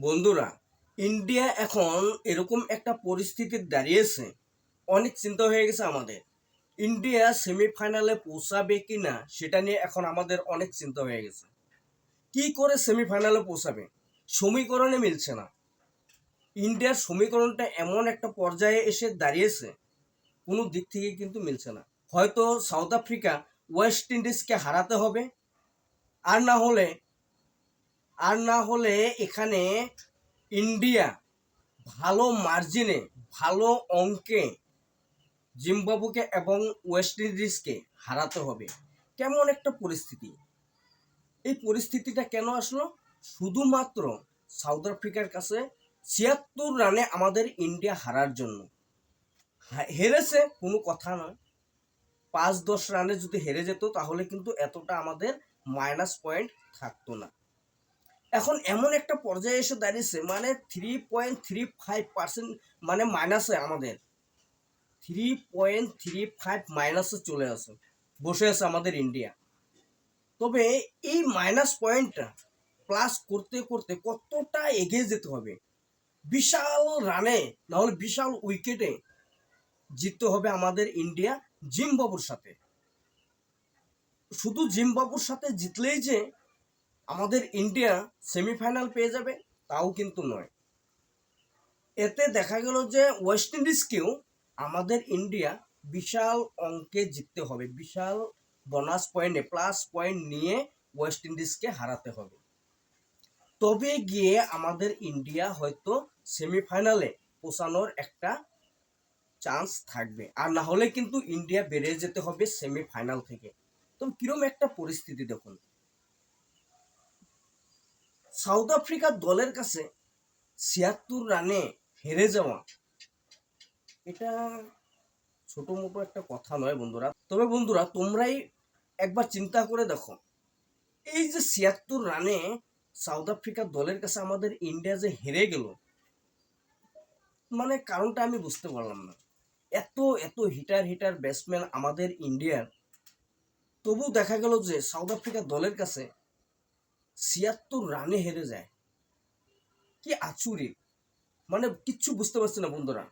বন্ধুরা, ইন্ডিয়া এখন এরকম একটা পরিস্থিতির দাঁড়িয়েছে, অনেক চিন্তা হয়ে গেছে আমাদের। ইন্ডিয়া সেমিফাইনালে পৌঁছাবে কি না সেটা নিয়ে এখন আমাদের অনেক চিন্তা হয়ে গেছে। কি করে সেমিফাইনালে পৌঁছাবে, সমীকরণে মিলছে না। ইন্ডিয়ার সমীকরণটা এমন একটা পর্যায়ে এসে দাঁড়িয়েছে, কোনো দিক থেকে কিন্তু মিলছে না। হয়তো সাউথ আফ্রিকা ওয়েস্ট ইন্ডিজকে হারাতে হবে, আর না হলে এখানে ইন্ডিয়া ভালো মার্জিনে, ভালো অঙ্কে জিম্বাবুকে এবং ওয়েস্ট ইন্ডিজকে হারাতে হবে। কেমন একটা পরিস্থিতি! এই পরিস্থিতিটা কেন আসলো? শুধুমাত্র সাউথ আফ্রিকার কাছে ৭৬ রানে আমাদের ইন্ডিয়া হারার জন্য। হেরেছে কোনো কথা নয়, ৫-১০ রানে যদি হেরে যেত তাহলে কিন্তু এতটা আমাদের মাইনাস পয়েন্ট থাকতো না। এখন এমন একটা পর্যায়ে এসে দাঁড়িয়েছে, মানে 3.35% মানে মাইনাসে, আমাদের 3.35 মাইনাসে চলে আসে, বসে আছে আমাদের ইন্ডিয়া। তবে এই মাইনাস পয়েন্টটা প্লাস করতে করতে কতটা এগিয়ে যেতে হবে, বিশাল রানে না হলে বিশাল উইকেটে জিততে হবে আমাদের ইন্ডিয়া জিম্বাবুর সাথে। শুধু জিম্বাবুর সাথে জিতলেই যে আমাদের ইন্ডিয়া সেমিফাইনাল পেয়ে যাবে তাও কিন্তু নয়। এতে দেখা গেল যে ওয়েস্ট ইন্ডিজকেও আমাদের ইন্ডিয়া বিশাল অঙ্কে জিততে হবে, বিশাল বোনাস পয়েন্টে প্লাস পয়েন্ট নিয়ে ওয়েস্ট ইন্ডিজকে হারাতে হবে। তবে গিয়ে আমাদের ইন্ডিয়া হয়তো সেমিফাইনালে পৌঁছানোর একটা চান্স থাকবে, আর না হলে কিন্তু ইন্ডিয়া বেরিয়ে যেতে হবে সেমিফাইনাল থেকে। তো কিরম একটা পরিস্থিতি দেখুন, সাউথ আফ্রিকার দলের কাছে ৭৬ রানে হেরে যাওয়া, এটা ছোট মোটো একটা কথা নয় বন্ধুরা। তবে বন্ধুরা, তোমরাই একবার চিন্তা করে দেখো, এই যে ৭৬ রানে সাউথ আফ্রিকার দলের কাছে আমাদের ইন্ডিয়া যে হেরে গেল, মানে কারণটা আমি বুঝতে পারলাম না। এত এত হিটার ব্যাটসম্যান আমাদের ইন্ডিয়ার, তবু দেখা গেল যে সাউথ আফ্রিকার দলের কাছে ৭৬ রানে হেরে যায়। কি আচুরি, মানে কিচ্ছু বুঝতে পারছি না বন্ধুরা।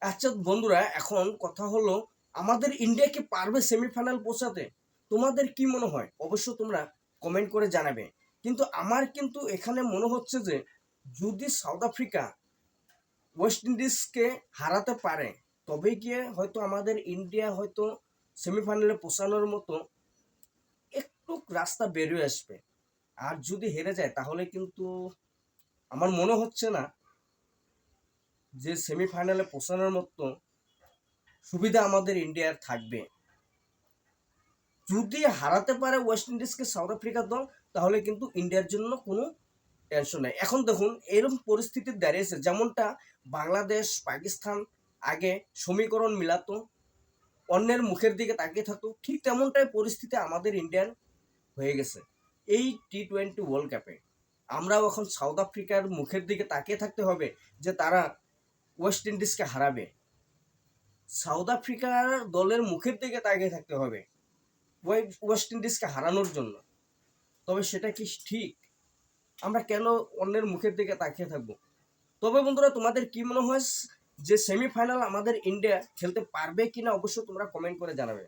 আচ্ছা বন্ধুরা, এখন কথা হলো, আমাদের ইন্ডিয়া কি পারবে সেমিফাইনাল পৌঁছাতে? তোমাদের কি মনে হয় অবশ্য তোমরা কমেন্ট করে জানাবে। কিন্তু আমার কিন্তু এখানে মনে হচ্ছে যে যদি সাউথ আফ্রিকা ওয়েস্ট ইন্ডিজকে হারাতে পারে, তবে গিয়ে হয়তো আমাদের ইন্ডিয়া হয়তো সেমিফাইনালে পৌঁছানোর মতো একটু রাস্তা বেরিয়ে আসবে। আর যদি হেরে যায় তাহলে কিন্তু আমার মনে হচ্ছে না যে সেমিফাইনালে পৌঁছানোর মতো সুবিধা আমাদের ইন্ডিয়ার থাকবে। যদি হারাতে পারে ওয়েস্ট ইন্ডিজকে সাউথ আফ্রিকার দল, তাহলে কিন্তু ইন্ডিয়ার জন্য কোনো টেনশন নেই। এখন দেখুন এরকম পরিস্থিতি দাঁড়িয়েছে, যেমনটা বাংলাদেশ পাকিস্তান আগে সমীকরণ মিলাতো, অন্যের মুখের দিকে তাকিয়ে থাকতো, ঠিক তেমনটাই পরিস্থিতি আমাদের ইন্ডিয়ার হয়ে গেছে। এই T20 ওয়ার্ল্ড কাপে আমরাও এখন সাউথ আফ্রিকার মুখের দিকে তাকিয়ে থাকতে হবে যে তারা ওয়েস্ট ইন্ডিজকে হারাবে। সাউথ আফ্রিকার দলের মুখের দিকে তাকিয়ে থাকতে হবে ওয়েস্ট ইন্ডিজকে হারানোর জন্য। তবে সেটা কি ঠিক? আমরা কেন অন্যের মুখের দিকে তাকিয়ে থাকবো? তবে বন্ধুরা, তোমাদের কি মনে হয় যে সেমিফাইনাল আমাদের ইন্ডিয়া খেলতে পারবে কিনা অবশ্যই তোমরা কমেন্ট করে জানাবে।